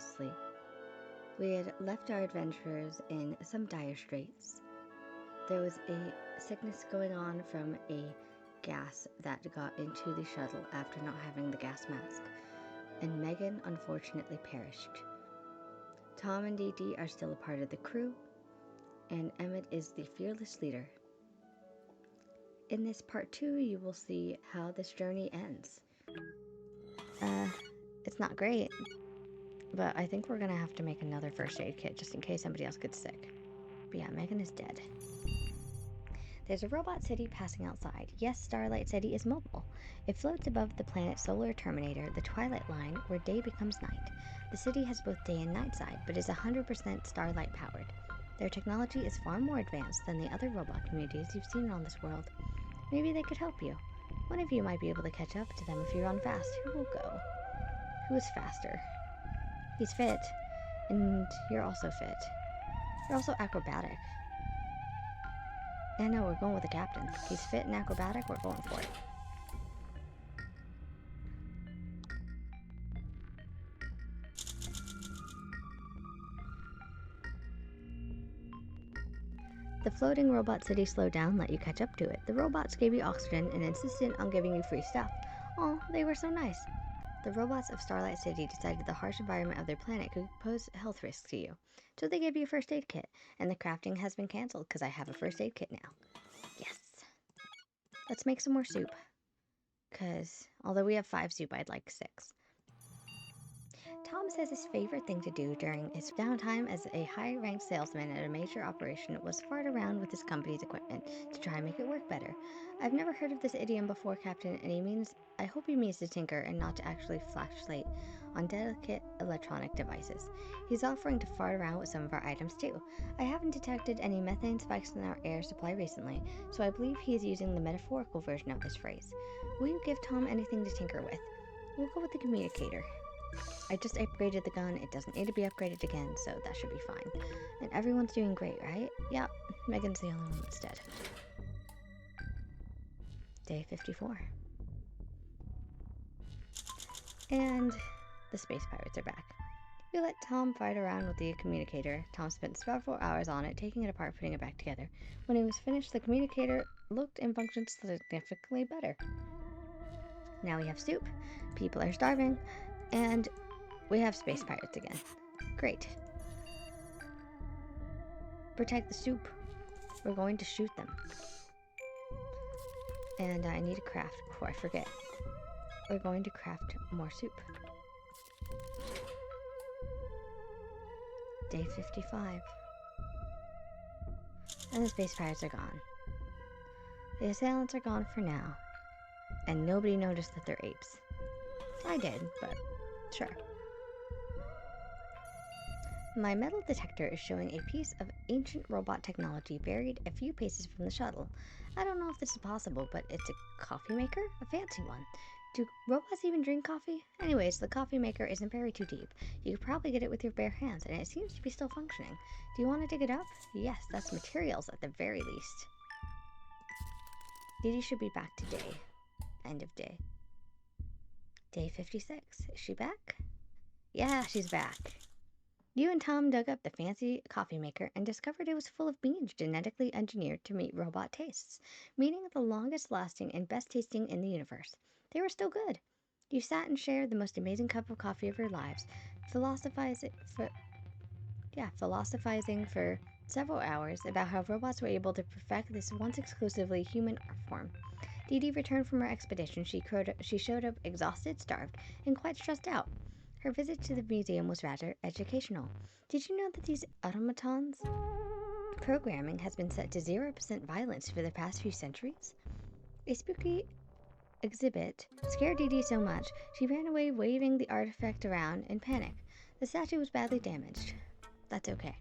previously, we had left our adventurers in some dire straits. There was a sickness going on from a gas that got into the shuttle after not having the gas mask, and Megan unfortunately perished. Tom and Dee Dee are still a part of the crew, and Emmett is the fearless leader. In this part 2, you will see how this journey ends. It's not great, but I think we're gonna have to make another first aid kit just in case somebody else gets sick. But yeah, Megan is dead. There's a robot city passing outside. Yes, Starlight City is mobile. It floats above the planet Solar Terminator, the Twilight Line, where day becomes night. The city has both day and night side, but is 100% starlight powered. Their technology is far more advanced than the other robot communities you've seen on this world. Maybe they could help you. One of you might be able to catch up to them if you run fast. Who will go? Who is faster? He's fit, and you're also fit. You're also acrobatic. Yeah, no, we're going with the captain. He's fit and acrobatic, we're going for it. The floating robot city slowed down, let you catch up to it. The robots gave you oxygen and insisted on giving you free stuff. Oh, they were so nice. The robots of Starlight City decided the harsh environment of their planet could pose health risks to you. So they gave you a first aid kit, and the crafting has been cancelled because I have a first aid kit now. Yes. Let's make some more soup. Because, although we have 5 soup, I'd like 6. Tom says his favorite thing to do during his downtime as a high-ranked salesman at a major operation was fart around with his company's equipment to try and make it work better. I've never heard of this idiom before, Captain, and I hope he means to tinker and not to actually flashlight on delicate electronic devices. He's offering to fart around with some of our items too. I haven't detected any methane spikes in our air supply recently, so I believe he is using the metaphorical version of this phrase. Will you give Tom anything to tinker with? We'll go with the communicator. I just upgraded the gun. It doesn't need to be upgraded again, so that should be fine. And everyone's doing great, right? Yeah, Megan's the only one that's dead. Day 54. And the space pirates are back. We let Tom fight around with the communicator. Tom spent several hours on it, taking it apart, putting it back together. When he was finished, the communicator looked and functioned significantly better. Now we have soup. People are starving. And we have space pirates again. Great. Protect the soup. We're going to shoot them. And I need to craft before I forget. We're going to craft more soup. Day 55. And the space pirates are gone. The assailants are gone for now. And nobody noticed that they're apes. I did, but sure. My metal detector is showing a piece of ancient robot technology buried a few paces from the shuttle. I don't know if this is possible, but it's a coffee maker? A fancy one. Do robots even drink coffee? Anyways, the coffee maker isn't buried too deep. You could probably get it with your bare hands, and it seems to be still functioning. Do you want to dig it up? Yes, that's materials at the very least. Didi should be back today. End of day. Day 56. Is she back? Yeah, she's back. You and Tom dug up the fancy coffee maker and discovered it was full of beans genetically engineered to meet robot tastes, meaning the longest lasting and best tasting in the universe. They were still good. You sat and shared the most amazing cup of coffee of your lives, philosophizing for several hours about how robots were able to perfect this once exclusively human art form. Didi returned from her expedition. She showed up exhausted, starved, and quite stressed out. Her visit to the museum was rather educational. Did you know that these automatons' programming has been set to 0% violence for the past few centuries? A spooky exhibit scared Didi so much, she ran away waving the artifact around in panic. The statue was badly damaged. That's okay.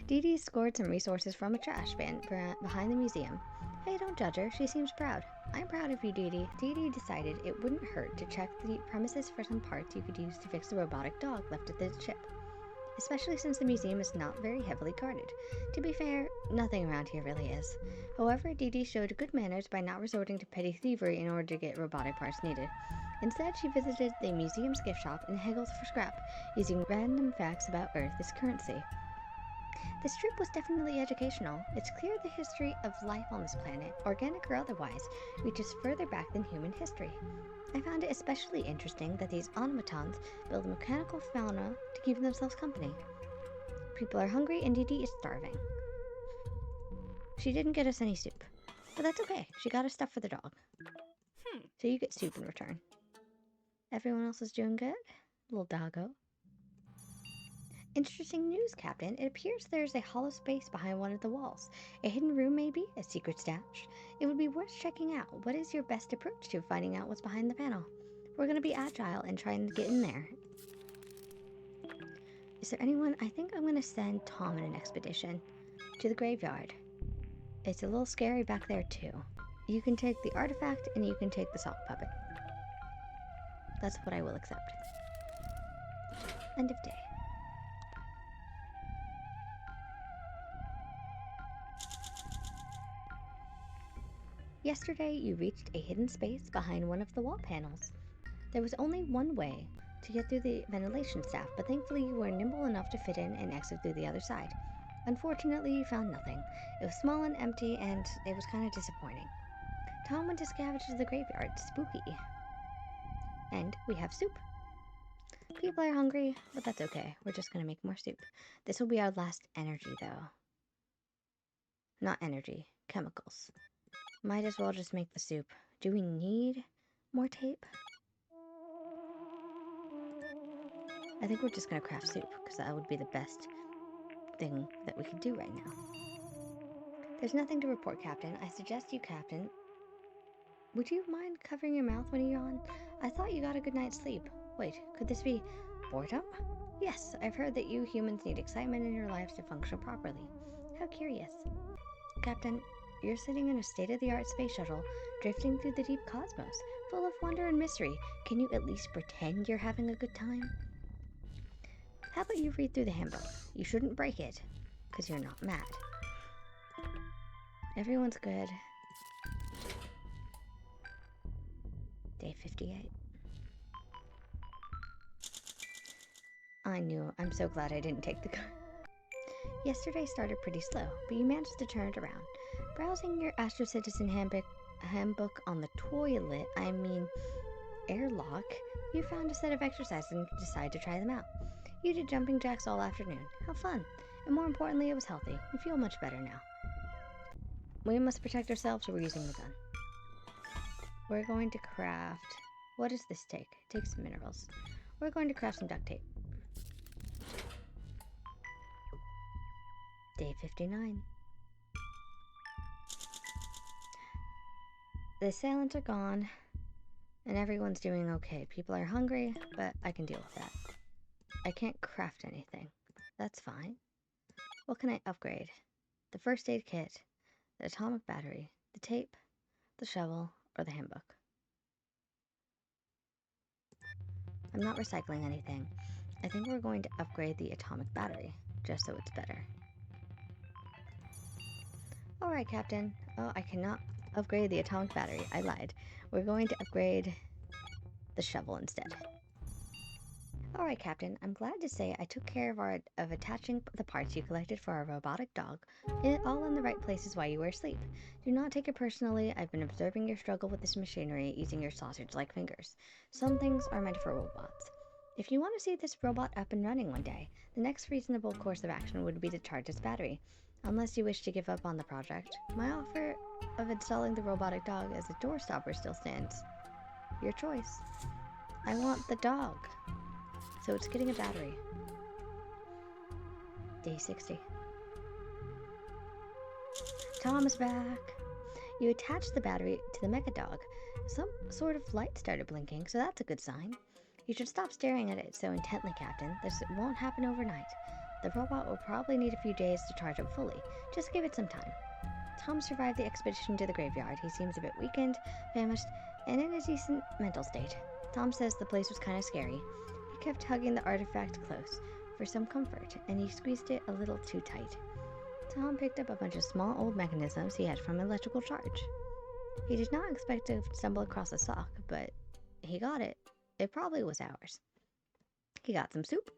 Didi scored some resources from a trash bin behind the museum. Hey, don't judge her. She seems proud. I'm proud of you, Didi. Didi decided it wouldn't hurt to check the premises for some parts you could use to fix the robotic dog left at the ship. especially since the museum is not very heavily guarded. To be fair, nothing around here really is. However, Dee Dee showed good manners by not resorting to petty thievery in order to get robotic parts needed. Instead, she visited the museum's gift shop and haggled for scrap, using random facts about Earth as currency. This trip was definitely educational. It's clear the history of life on this planet, organic or otherwise, reaches further back than human history. I found it especially interesting that these automatons build mechanical fauna to keep themselves company. People are hungry and Dee Dee is starving. She didn't get us any soup, but that's okay. She got us stuff for the dog. So you get soup in return. Everyone else is doing good? Little doggo. Interesting news, Captain. It appears there's a hollow space behind one of the walls. A hidden room, maybe? A secret stash? It would be worth checking out. What is your best approach to finding out what's behind the panel? We're going to be agile and trying to get in there. Is there anyone? I think I'm going to send Tom on an expedition to the graveyard. It's a little scary back there, too. You can take the artifact and you can take the sock puppet. That's what I will accept. End of day. Yesterday, you reached a hidden space behind one of the wall panels. There was only one way to get through the ventilation shaft, but thankfully you were nimble enough to fit in and exit through the other side. Unfortunately, you found nothing. It was small and empty, and it was kind of disappointing. Tom went to scavenge the graveyard. Spooky. And we have soup. People are hungry, but that's okay. We're just gonna make more soup. This will be our last energy, though. Not energy, chemicals. Might as well just make the soup. Do we need more tape? I think we're just gonna craft soup, because that would be the best thing that we could do right now. There's nothing to report, Captain. I suggest you, Captain. Would you mind covering your mouth when you yawn? I thought you got a good night's sleep. Wait, could this be boredom? Yes, I've heard that you humans need excitement in your lives to function properly. How curious. Captain, you're sitting in a state-of-the-art space shuttle, drifting through the deep cosmos, full of wonder and mystery. Can you at least pretend you're having a good time? How about you read through the handbook? You shouldn't break it, because you're not mad. Everyone's good. Day 58. I knew. I'm so glad I didn't take the car. Yesterday started pretty slow, but you managed to turn it around. Browsing your Astro Citizen handbook on the toilet, airlock, you found a set of exercises and decided to try them out. You did jumping jacks all afternoon. How fun. And more importantly, it was healthy. You feel much better now. We must protect ourselves, so we're using the gun. We're going to craft... What does this take? It takes some minerals. We're going to craft some duct tape. Day 59. The assailants are gone, and everyone's doing okay. People are hungry, but I can deal with that. I can't craft anything. That's fine. What can I upgrade? The first aid kit, the atomic battery, the tape, the shovel, or the handbook. I'm not recycling anything. I think we're going to upgrade the atomic battery, just so it's better. Alright, Captain. Oh, I cannot upgrade the atomic battery. I lied. We're going to upgrade the shovel instead. Alright, Captain. I'm glad to say I took care of attaching the parts you collected for our robotic dog, all in the right places while you were asleep. Do not take it personally. I've been observing your struggle with this machinery using your sausage-like fingers. Some things are meant for robots. If you want to see this robot up and running one day, the next reasonable course of action would be to charge its battery. Unless you wish to give up on the project, my offer of installing the robotic dog as a door stopper still stands. Your choice. I want the dog. So it's getting a battery. Day 60. Tom is back. You attached the battery to the Mecha Dog. Some sort of light started blinking, so that's a good sign. You should stop staring at it so intently, Captain. This won't happen overnight. The robot will probably need a few days to charge up fully. Just give it some time. Tom survived the expedition to the graveyard. He seems a bit weakened, famished, and in a decent mental state. Tom says the place was kind of scary. He kept hugging the artifact close. for some comfort, and he squeezed it a little too tight. Tom picked up a bunch of small old mechanisms he had from electrical charge. He did not expect to stumble across a sock, but he got it. It probably was ours. He got some soup.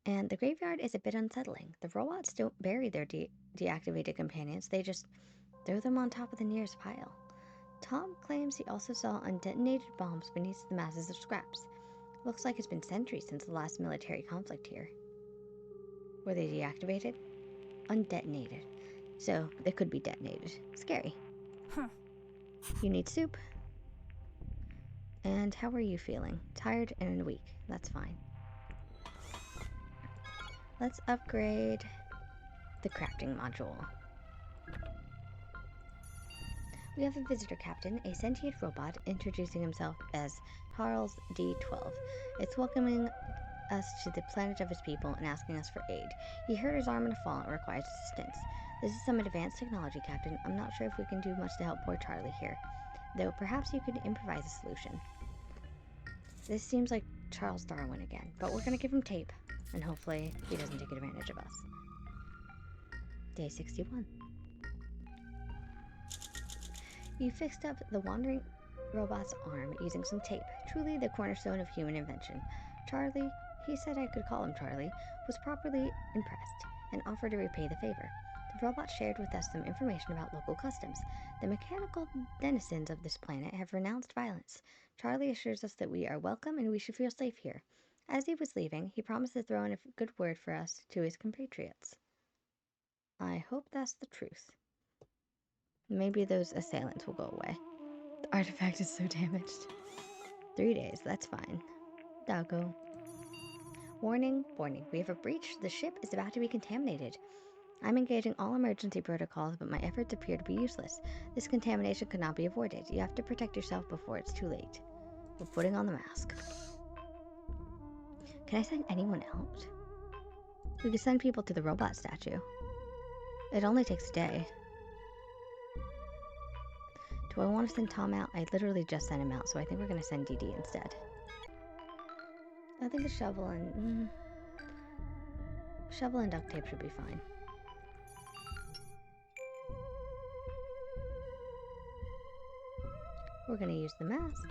And the graveyard is a bit unsettling. The robots don't bury their deactivated companions, they just throw them on top of the nearest pile. Tom claims he also saw undetonated bombs beneath the masses of scraps. Looks like it's been centuries since the last military conflict here. Were they deactivated? Undetonated. So they could be detonated. Scary. You need soup. And how are you feeling? Tired and weak. That's fine. Let's upgrade the crafting module. We have a visitor captain, a sentient robot introducing himself as Charles D12. It's welcoming us to the planet of his people and asking us for aid. He hurt his arm in a fall and requires assistance. This is some advanced technology, Captain. I'm not sure if we can do much to help poor Charlie here, though perhaps you could improvise a solution. This seems like Charles Darwin again, but we're gonna give him tape, and hopefully he doesn't take advantage of us. Day 61. You fixed up the wandering robot's arm using some tape, truly the cornerstone of human invention. Charlie, he said I could call him Charlie, was properly impressed and offered to repay the favor. The robot shared with us some information about local customs. The mechanical denizens of this planet have renounced violence. Charlie assures us that we are welcome and we should feel safe here. As he was leaving, he promised to throw in a good word for us to his compatriots. I hope that's the truth. Maybe those assailants will go away. The artifact is so damaged. 3 days, that's fine. Doggo. Warning, warning, we have a breach. The ship is about to be contaminated. I'm engaging all emergency protocols, but my efforts appear to be useless. This contamination could not be avoided. You have to protect yourself before it's too late. We're putting on the mask. Can I send anyone out? We could send people to the robot statue. It only takes a day. Do I want to send Tom out? I literally just sent him out, so I think we're going to send Dee Dee instead. I think a shovel and duct tape should be fine. We're going to use the mask.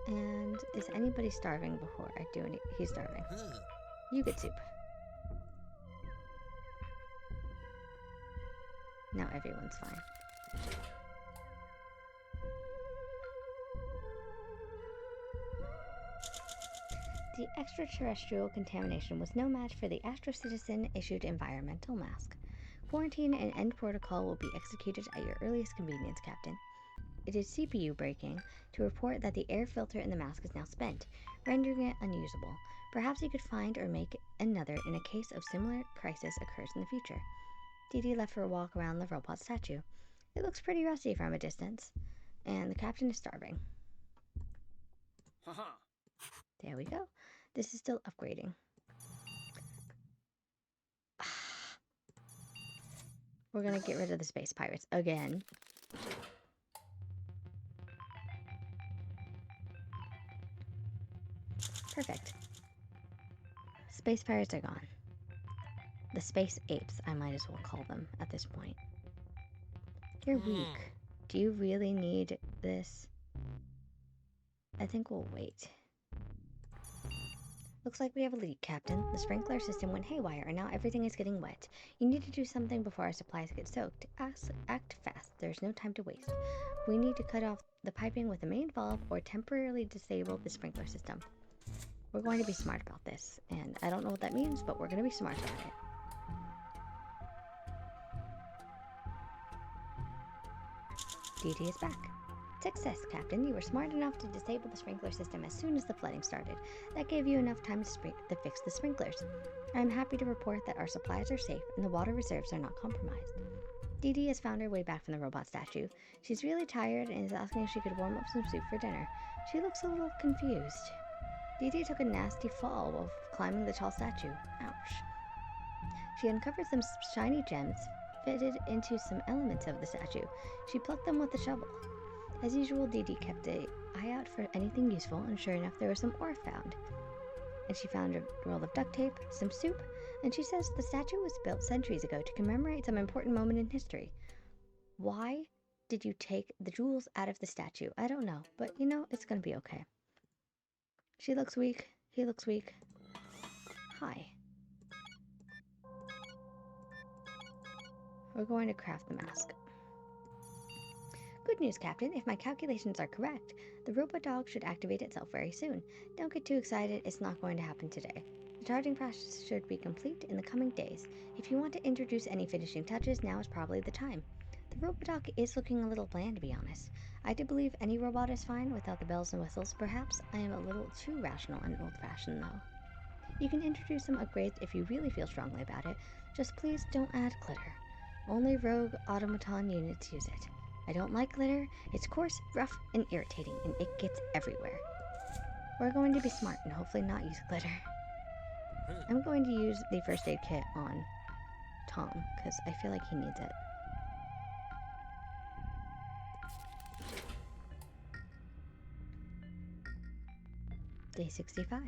And is anybody starving before I do any? He's starving. You get soup. Now everyone's fine. The extraterrestrial contamination was no match for the Astro Citizen-issued environmental mask. Quarantine and end protocol will be executed at your earliest convenience, Captain. It is CPU breaking to report that the air filter in the mask is now spent, rendering it unusable. Perhaps you could find or make another in a case of similar crisis occurs in the future. Dee Dee left for a walk around the robot statue. It looks pretty rusty from a distance, and the captain is starving. There we go. This is still upgrading. We're gonna get rid of the space pirates again. Perfect. Space pirates are gone. The space apes, I might as well call them at this point. You're weak. Do you really need this? I think we'll wait. Looks like we have a leak, Captain. The sprinkler system went haywire, and now everything is getting wet. You need to do something before our supplies get soaked. Act fast. There's no time to waste. We need to cut off the piping with the main valve or temporarily disable the sprinkler system. We're going to be smart about this, and I don't know what that means, but we're going to be smart about it. Dee Dee is back. Success, Captain. You were smart enough to disable the sprinkler system as soon as the flooding started. That gave you enough time to fix the sprinklers. I'm happy to report that our supplies are safe and the water reserves are not compromised. Dee Dee has found her way back from the robot statue. She's really tired and is asking if she could warm up some soup for dinner. She looks a little confused. Dee Dee took a nasty fall while climbing the tall statue. Ouch. She uncovered some shiny gems fitted into some elements of the statue. She plucked them with a shovel. As usual, Dee Dee kept an eye out for anything useful, and sure enough, there was some ore found. and she found a roll of duct tape, some soup, and she says the statue was built centuries ago to commemorate some important moment in history. Why did you take the jewels out of the statue? I don't know, but you know, it's gonna be okay. She looks weak. He looks weak. Hi. We're going to craft the mask. Good news, Captain. If my calculations are correct, the robot dog should activate itself very soon. Don't get too excited. It's not going to happen today. The charging process should be complete in the coming days. If you want to introduce any finishing touches, now is probably the time. The robot dog is looking a little bland, to be honest. I do believe any robot is fine without the bells and whistles. Perhaps I am a little too rational and old-fashioned, though. You can introduce some upgrades if you really feel strongly about it. Just please don't add glitter. Only rogue automaton units use it. I don't like glitter. It's coarse, rough, and irritating, and it gets everywhere. We're going to be smart and hopefully not use glitter. I'm going to use the first aid kit on Tom, because I feel like he needs it. Day 65.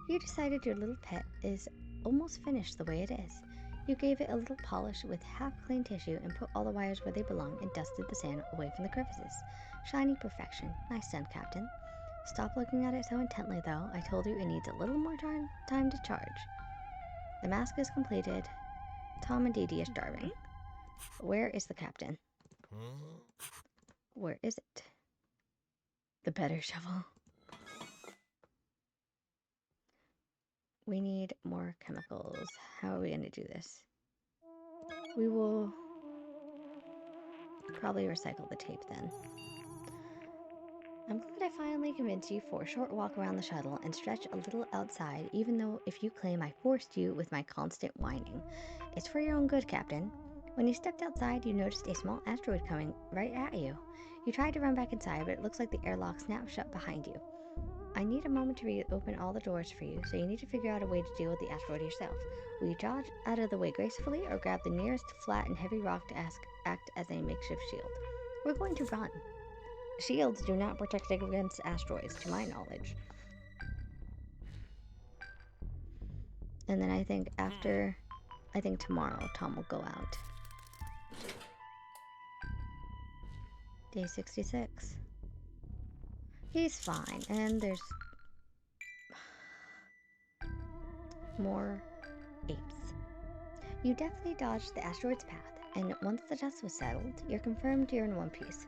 You decided your little pet is almost finished the way it is. You gave it a little polish with half-clean tissue and put all the wires where they belong and dusted the sand away from the crevices. Shiny perfection. Nice done, Captain. Stop looking at it so intently, though. I told you it needs a little more time to charge. The mask is completed. Tom and Dee Dee are starving. Where is the Captain? Where is it? The better shovel. We need more chemicals. How are we going to do this? We will probably recycle the tape then. I'm glad I finally convinced you for a short walk around the shuttle and stretch a little outside, even though if you claim I forced you with my constant whining. It's for your own good, Captain. When you stepped outside, you noticed a small asteroid coming right at you. You tried to run back inside, but it looks like the airlock snapped shut behind you. I need a moment to reopen all the doors for you, so you need to figure out a way to deal with the asteroid yourself. Will you dodge out of the way gracefully, or grab the nearest flat and heavy rock to act as a makeshift shield? We're going to run. Shields do not protect against asteroids, to my knowledge. And then I think tomorrow Tom will go out. Day 66. He's fine, and there's more apes. You definitely dodged the asteroid's path, and once the dust was settled, you're confirmed you're in one piece.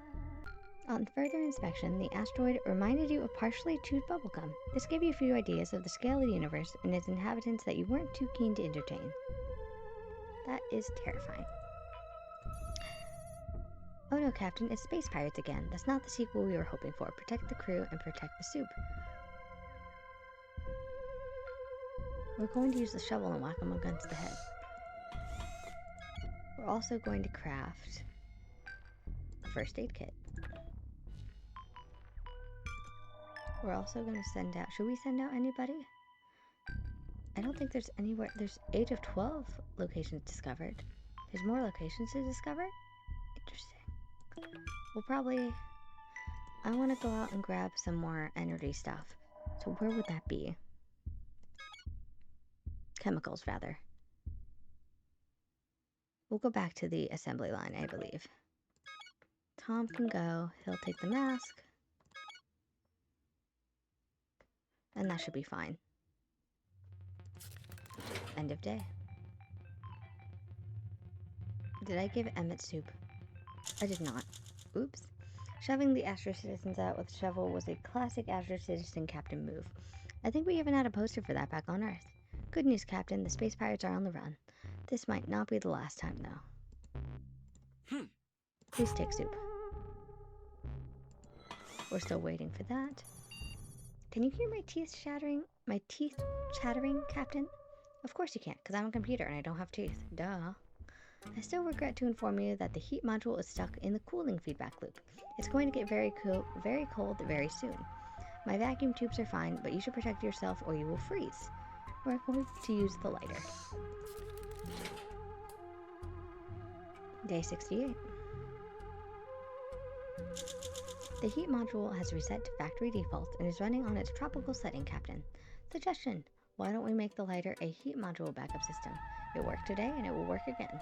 On further inspection, the asteroid reminded you of partially chewed bubblegum. This gave you a few ideas of the scale of the universe and its inhabitants that you weren't too keen to entertain. That is terrifying. Oh no, Captain, it's Space Pirates again. That's not the sequel we were hoping for. Protect the crew and protect the soup. We're going to use the shovel and whack them against the head. We're also going to craft a first aid kit. We're also going to send out... Should we send out anybody? I don't think there's anywhere... There's 8 of 12 locations discovered. There's more locations to discover? Interesting. We'll probably... I want to go out and grab some more energy stuff. So where would that be? Chemicals, rather. We'll go back to the assembly line, I believe. Tom can go. He'll take the mask. And that should be fine. End of day. Did I give Emmett soup? I did not. Oops. Shoving the Astro Citizens out with a shovel was a classic Astro Citizen Captain move. I think we even had a poster for that back on Earth. Good news, Captain. The space pirates are on the run. This might not be the last time, though. Please take soup. We're still waiting for that. Can you hear my teeth chattering? My teeth chattering, Captain? Of course you can't, because I'm a computer and I don't have teeth. Duh. I still regret to inform you that the heat module is stuck in the cooling feedback loop. It's going to get very cold very soon. My vacuum tubes are fine, but you should protect yourself or you will freeze. We're going to use the lighter. Day 68. The heat module has reset to factory default and is running on its tropical setting, Captain. Suggestion: why don't we make the lighter a heat module backup system? It worked today and it will work again.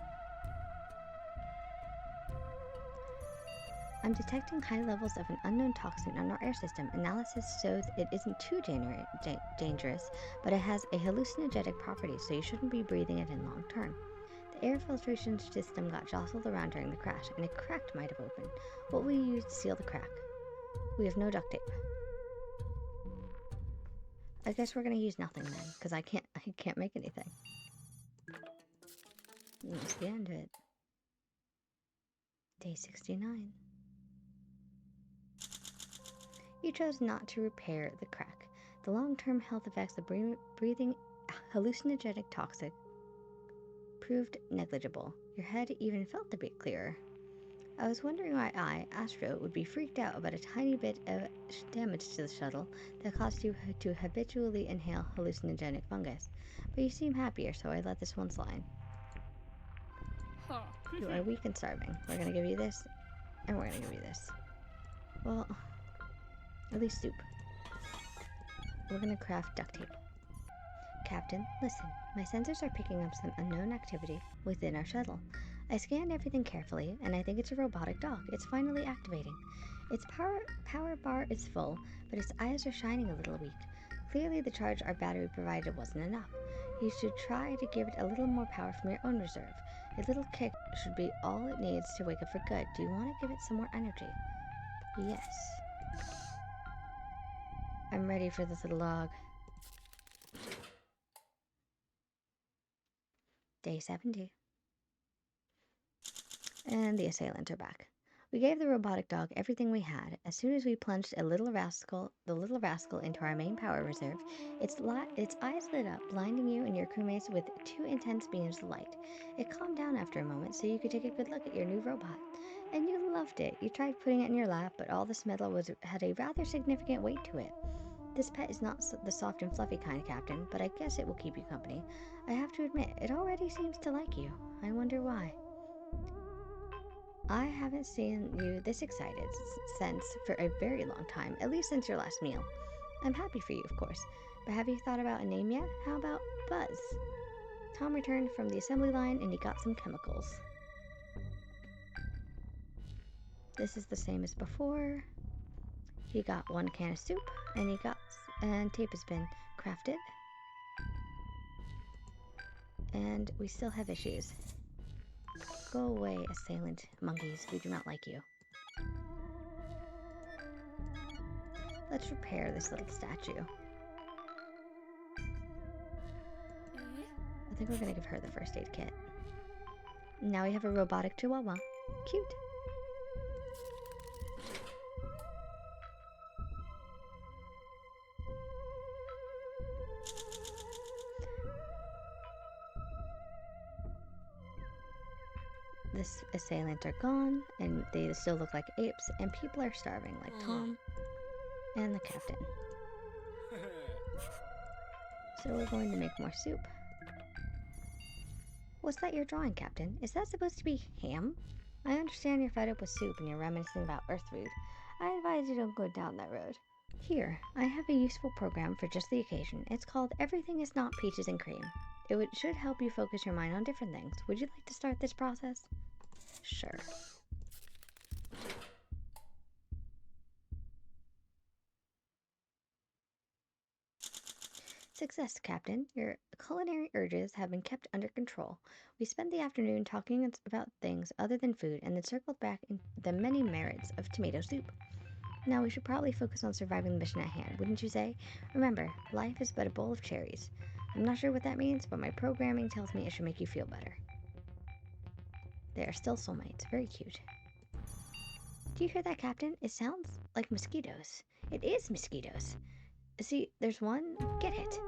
I'm detecting high levels of an unknown toxin on our air system. Analysis shows it isn't too dangerous, but it has a hallucinogenic property, so you shouldn't be breathing it in long term. The air filtration system got jostled around during the crash, and a crack might have opened. What will you use to seal the crack? We have no duct tape. I guess we're gonna use nothing then, because I can't make anything. That's the end of it. Day 69. You chose not to repair the crack. The long-term health effects of breathing hallucinogenic toxic proved negligible. Your head even felt a bit clearer. I was wondering why I, Astro, would be freaked out about a tiny bit of damage to the shuttle that caused you to habitually inhale hallucinogenic fungus. But you seem happier, so I let this one slide. You are weak and starving. We're gonna give you this, and we're gonna give you this. Well, at least soup. We're gonna craft duct tape. Captain, listen. My sensors are picking up some unknown activity within our shuttle. I scanned everything carefully, and I think it's a robotic dog. It's finally activating. Its power bar is full, but its eyes are shining a little weak. Clearly, the charge our battery provided wasn't enough. You should try to give it a little more power from your own reserve. A little kick should be all it needs to wake up for good. Do you want to give it some more energy? Yes. I'm ready for this little dog. Day 70. And the assailants are back. We gave the robotic dog everything we had. As soon as we plunged the little rascal into our main power reserve, its eyes lit up, blinding you and your crewmates with 2 intense beams of light. It calmed down after a moment so you could take a good look at your new robot. And you loved it. You tried putting it in your lap, but all this metal had a rather significant weight to it. This pet is not the soft and fluffy kind, Captain, but I guess it will keep you company. I have to admit, it already seems to like you. I wonder why. I haven't seen you this excited since for a very long time, at least since your last meal. I'm happy for you, of course, but have you thought about a name yet? How about Buzz? Tom returned from the assembly line and he got some chemicals. This is the same as before. He got 1 can of soup, and tape has been crafted. And we still have issues. Go away, assailant monkeys. We do not like you. Let's repair this little statue. I think we're gonna give her the first aid kit. Now we have a robotic chihuahua. Cute. This assailant are gone, and they still look like apes, and people are starving, like Tom and the captain. So we're going to make more soup. What's that you're drawing, Captain? Is that supposed to be ham? I understand you're fed up with soup and you're reminiscing about Earth food. I advise you don't go down that road. Here, I have a useful program for just the occasion. It's called Everything is Not Peaches and Cream. It should help you focus your mind on different things. Would you like to start this process? Sure. Success, Captain. Your culinary urges have been kept under control. We spent the afternoon talking about things other than food and then circled back in the many merits of tomato soup. Now we should probably focus on surviving the mission at hand, wouldn't you say? Remember, life is but a bowl of cherries. I'm not sure what that means, but my programming tells me it should make you feel better. They are still soulmates. Very cute. Do you hear that, Captain? It sounds like mosquitoes. It is mosquitoes. See, there's one. Get it.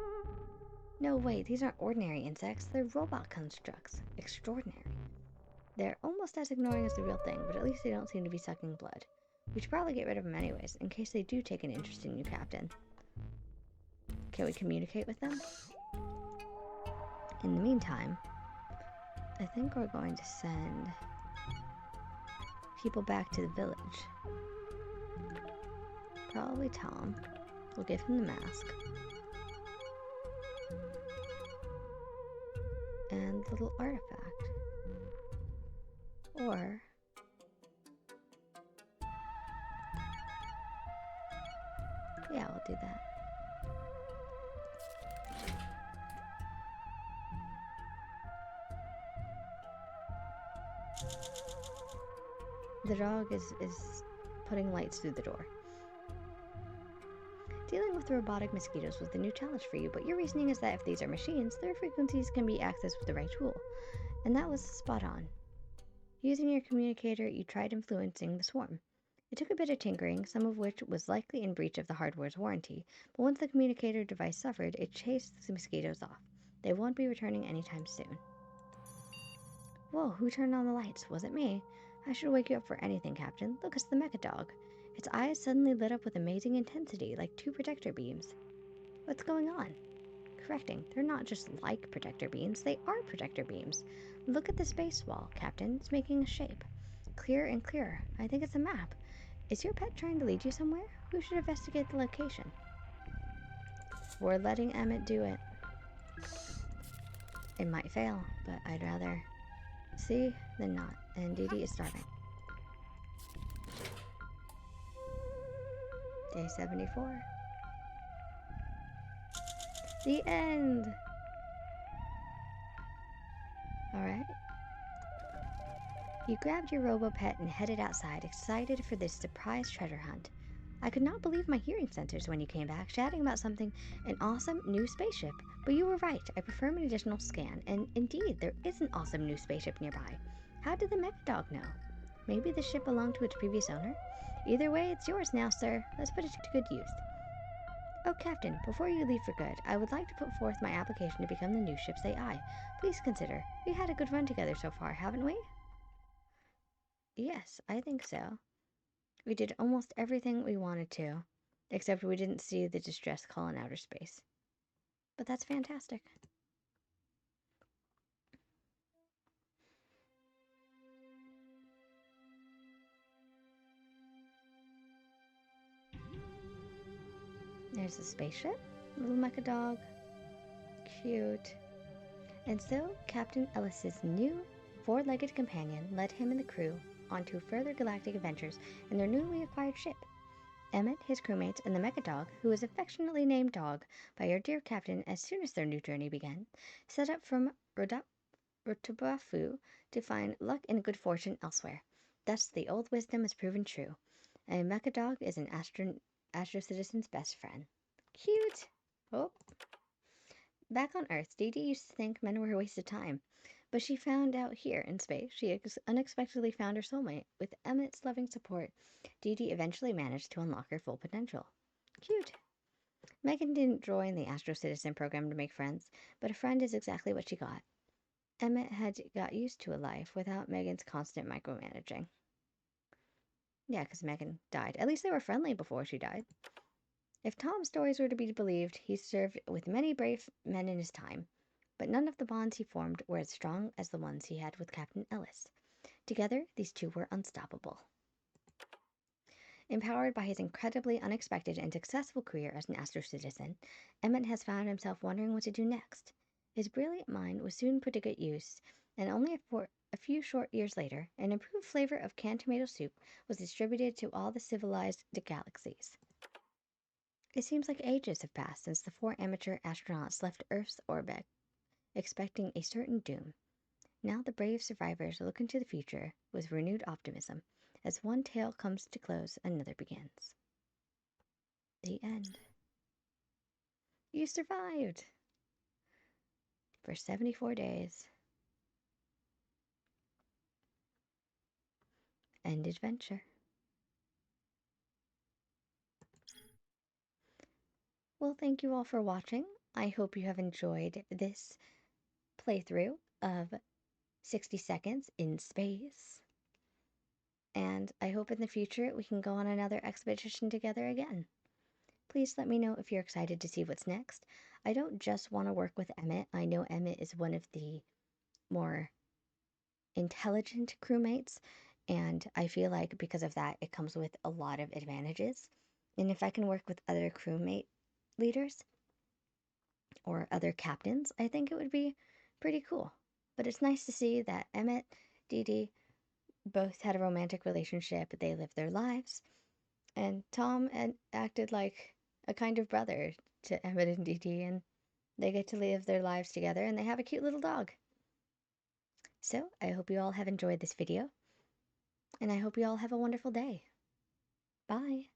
No way, these aren't ordinary insects. They're robot constructs. Extraordinary. They're almost as annoying as the real thing, but at least they don't seem to be sucking blood. We should probably get rid of them anyways, in case they do take an interest in you, Captain. Can we communicate with them? In the meantime, I think we're going to send people back to the village. probably Tom. We'll give him the mask. And the little artifact. Or... yeah, we'll do that. The dog is putting lights through the door. Dealing with robotic mosquitoes was the new challenge for you, but your reasoning is that if these are machines, their frequencies can be accessed with the right tool. And that was spot on. Using your communicator, you tried influencing the swarm. It took a bit of tinkering, some of which was likely in breach of the hardware's warranty, but once the communicator device suffered, it chased the mosquitoes off. They won't be returning anytime soon. Whoa, who turned on the lights? Was it me? I should wake you up for anything, Captain. Look, it's the mecha dog. Its eyes suddenly lit up with amazing intensity, like 2 projector beams. What's going on? Correcting, they're not just like projector beams, they are projector beams. Look at the space wall, Captain. It's making a shape. Clearer and clearer. I think it's a map. Is your pet trying to lead you somewhere? Who should investigate the location? We're letting Emmett do it. It might fail, but I'd rather see than not. And Dee Dee is starving. Day 74. The end! Alright. You grabbed your robo-pet and headed outside, excited for this surprise treasure hunt. I could not believe my hearing sensors when you came back, chatting about an awesome new spaceship. But you were right, I performed an additional scan, and indeed, there is an awesome new spaceship nearby. How did the mecha dog know? Maybe the ship belonged to its previous owner? Either way, it's yours now, sir. Let's put it to good use. Oh, Captain, before you leave for good, I would like to put forth my application to become the new ship's AI. Please consider. We had a good run together so far, haven't we? Yes, I think so. We did almost everything we wanted to, except we didn't see the distress call in outer space. But that's fantastic. There's the spaceship, little mecha dog. Cute. And so, Captain Ellis's new 4-legged companion led him and the crew onto further galactic adventures in their newly acquired ship. Emmett, his crewmates, and the mecha dog, who was affectionately named Dog by our dear captain as soon as their new journey began, set up from Rotobafu to find luck and good fortune elsewhere. Thus, the old wisdom has proven true. A mecha dog is an Astro Citizen's best friend. Cute! Oh. Back on Earth, Dee Dee used to think men were a waste of time. But she found out here in space, she unexpectedly found her soulmate. With Emmett's loving support, Dee Dee eventually managed to unlock her full potential. Cute. Megan didn't join the Astro Citizen program to make friends, but a friend is exactly what she got. Emmett had got used to a life without Megan's constant micromanaging. Yeah, because Megan died. At least they were friendly before she died. If Tom's stories were to be believed, he served with many brave men in his time, but none of the bonds he formed were as strong as the ones he had with Captain Ellis. Together, these two were unstoppable. Empowered by his incredibly unexpected and successful career as an Astro Citizen, Emmett has found himself wondering what to do next. His brilliant mind was soon put to good use, and only a few short years later, an improved flavor of canned tomato soup was distributed to all the civilized galaxies. It seems like ages have passed since the 4 amateur astronauts left Earth's orbit, expecting a certain doom. Now the brave survivors look into the future with renewed optimism. As one tale comes to close, another begins. The end. You survived! For 74 days. End adventure. Well, thank you all for watching. I hope you have enjoyed this playthrough of 60 Seconds in Space. And I hope in the future we can go on another expedition together again. Please let me know if you're excited to see what's next. I don't just want to work with Emmett. I know Emmett is one of the more intelligent crewmates, and I feel like because of that, it comes with a lot of advantages. And if I can work with other crewmate leaders or other captains, I think it would be pretty cool. But it's nice to see that Emmett, Dee Dee both had a romantic relationship, they lived their lives, and Tom acted like a kind of brother to Emmett and Dee Dee, and they get to live their lives together, and they have a cute little dog. So, I hope you all have enjoyed this video, and I hope you all have a wonderful day. Bye!